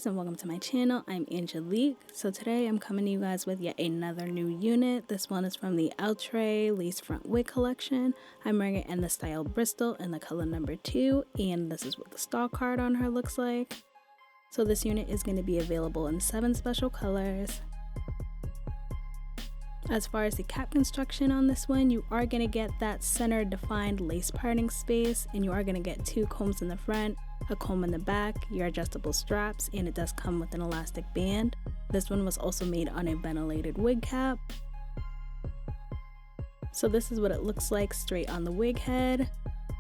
guys, and welcome to my channel. I'm Angelique. So today I'm coming to you guys with yet another new unit. This one is from the Outre lace front wig collection. I'm wearing it in the style Bristol in the color number 2, and this is what the stock card on her looks like. So this unit is going to be available in 7 special colors. As far as the cap construction on this one, you are going to get that center defined lace parting space, and you are going to get 2 combs in the front, a comb in the back, your adjustable straps, and it does come with an elastic band. This one was also made on a ventilated wig cap. So this is what it looks like straight on the wig head.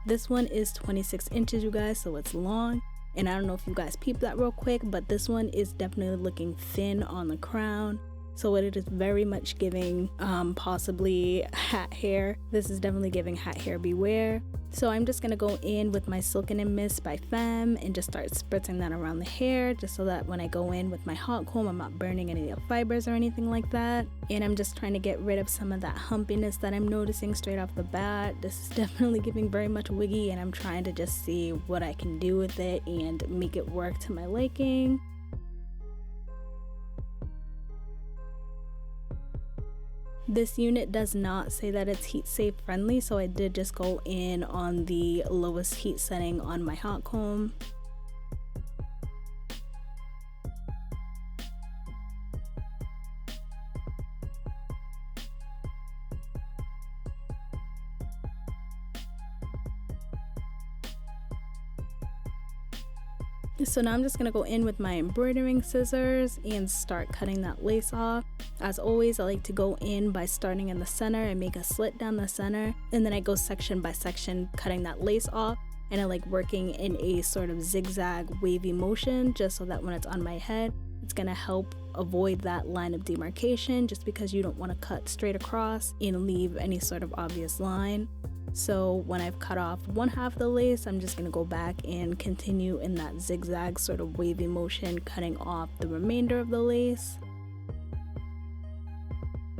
This one is 26 inches, you guys, so it's long. And I don't know if you guys peeped that real quick, but this one is definitely looking thin on the crown. So it is very much giving possibly hat hair. This is definitely giving hat hair beware. So I'm just going to go in with my Silken and Mist by Femme and just start spritzing that around the hair, just so that when I go in with my hot comb, I'm not burning any of the fibers or anything like that. And I'm just trying to get rid of some of that humpiness that I'm noticing straight off the bat. This is definitely giving very much wiggy, and I'm trying to just see what I can do with it and make it work to my liking. This unit does not say that it's heat safe friendly, so I did just go in on the lowest heat setting on my hot comb. So now I'm just going to go in with my embroidering scissors and start cutting that lace off. As always, I like to go in by starting in the center and make a slit down the center, and then I go section by section cutting that lace off, and I like working in a sort of zigzag wavy motion just so that when it's on my head, it's going to help avoid that line of demarcation, just because you don't want to cut straight across and leave any sort of obvious line. So when I've cut off one half of the lace, I'm just going to go back and continue in that zigzag sort of wavy motion, cutting off the remainder of the lace.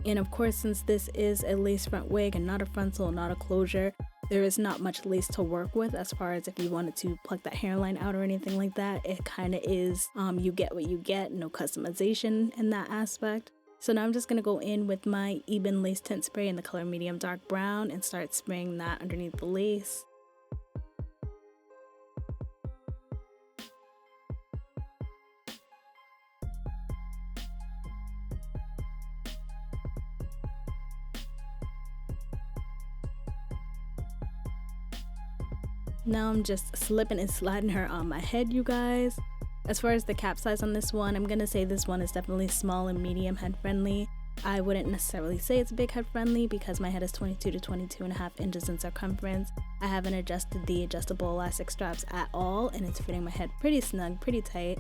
And of course, since this is a lace front wig and not a frontal, not a closure, there is not much lace to work with as far as if you wanted to pluck that hairline out or anything like that. It kind of is, you get what you get, no customization in that aspect. So now I'm just going to go in with my Ebin lace tint spray in the color medium dark brown and start spraying that underneath the lace. Now I'm just slipping and sliding her on my head, you guys. As far as the cap size on this one, I'm going to say this one is definitely small and medium head friendly. I wouldn't necessarily say it's big head friendly because my head is 22 to 22.5 inches in circumference. I haven't adjusted the adjustable elastic straps at all, and it's fitting my head pretty snug, pretty tight.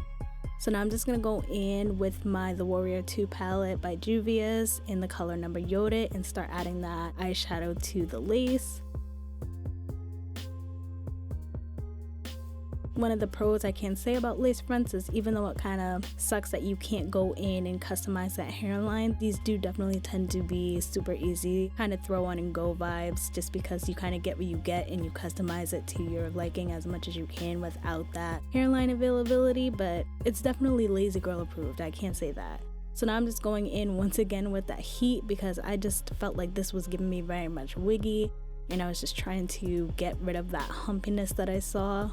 So now I'm just going to go in with my The Warrior 2 palette by Juvia's in the color number Yoda and start adding that eyeshadow to the lace. One of the pros I can say about lace fronts is, even though it kind of sucks that you can't go in and customize that hairline, these do definitely tend to be super easy, kind of throw on and go vibes, just because you kind of get what you get and you customize it to your liking as much as you can without that hairline availability. But it's definitely lazy girl approved, I can't say that. So now I'm just going in once again with that heat because I just felt like this was giving me very much wiggy, and I was just trying to get rid of that humpiness that I saw.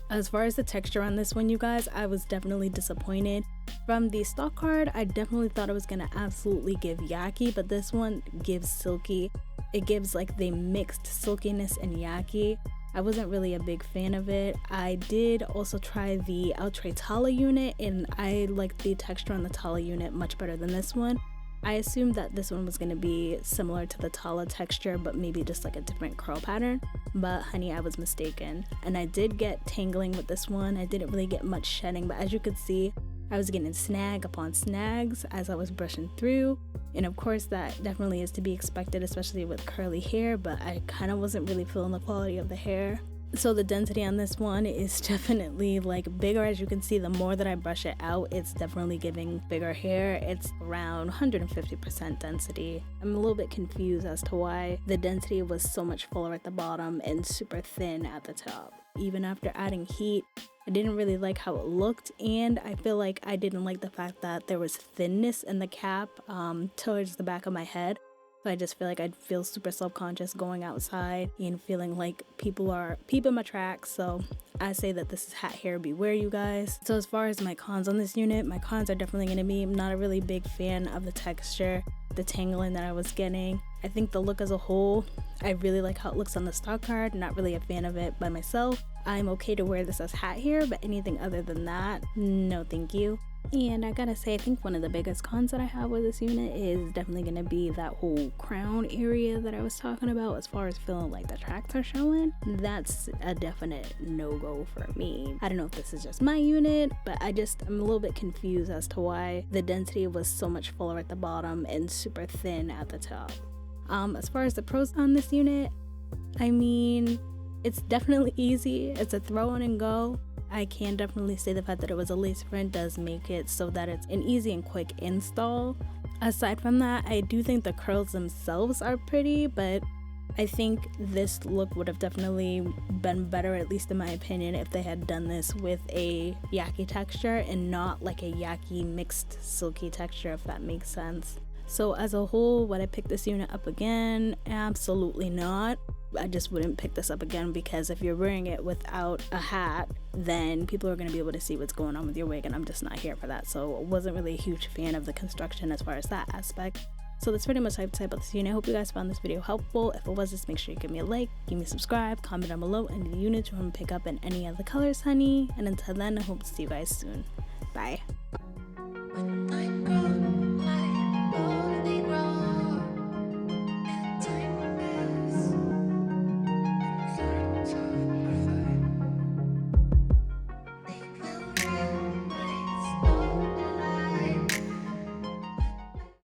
As far as the texture on this one, you guys, I was definitely disappointed. From the stock card, I definitely thought it was gonna absolutely give yaki, but this one gives silky. It gives like the mixed silkiness and yaki. I wasn't really a big fan of it. I did also try the Outre Tala unit, and I liked the texture on the Tala unit much better than this one. I assumed that this one was going to be similar to the Tala texture, but maybe just like a different curl pattern. But honey, I was mistaken. And I did get tangling with this one. I didn't really get much shedding, but as you could see, I was getting snag upon snags as I was brushing through. And of course, that definitely is to be expected, especially with curly hair, but I kind of wasn't really feeling the quality of the hair. So the density on this one is definitely like bigger. As you can see, the more that I brush it out, it's definitely giving bigger hair. It's around 150% density. I'm a little bit confused as to why the density was so much fuller at the bottom and super thin at the top. Even after adding heat, I didn't really like how it looked, and I feel like I didn't like the fact that there was thinness in the cap towards the back of my head. So I just feel like I'd feel super self-conscious going outside and feeling like people are peeping my tracks. So I say that this is hat hair beware, you guys. So as far as my cons on this unit, my cons are definitely going to be, I'm not a really big fan of the texture, the tangling that I was getting. I think the look as a whole, I really like how it looks on the stock card. Not really a fan of it by myself. I'm okay to wear this as hat hair, but anything other than that, no thank you. And I gotta say, I think one of the biggest cons that I have with this unit is definitely gonna be that whole crown area that I was talking about, as far as feeling like the tracks are showing. That's a definite no-go for me. I don't know if this is just my unit, but I'm a little bit confused as to why the density was so much fuller at the bottom and super thin at the top. As far as the pros on this unit, I mean, it's definitely easy. It's a throw on and go. I can definitely say the fact that it was a lace front does make it so that it's an easy and quick install. Aside from that, I do think the curls themselves are pretty, but I think this look would have definitely been better, at least in my opinion, if they had done this with a yaki texture and not like a yaki mixed silky texture, if that makes sense. So as a whole, would I pick this unit up again? Absolutely not. I just wouldn't pick this up again, because if you're wearing it without a hat, then people are going to be able to see what's going on with your wig, and I'm just not here for that. So I wasn't really a huge fan of the construction as far as that aspect. So that's pretty much what I have to say about this unit. I hope you guys found this video helpful. If it was, just make sure you give me a like, give me a subscribe, comment down below any units you want to pick up in any other colors, honey. And until then, I hope to see you guys soon. Bye.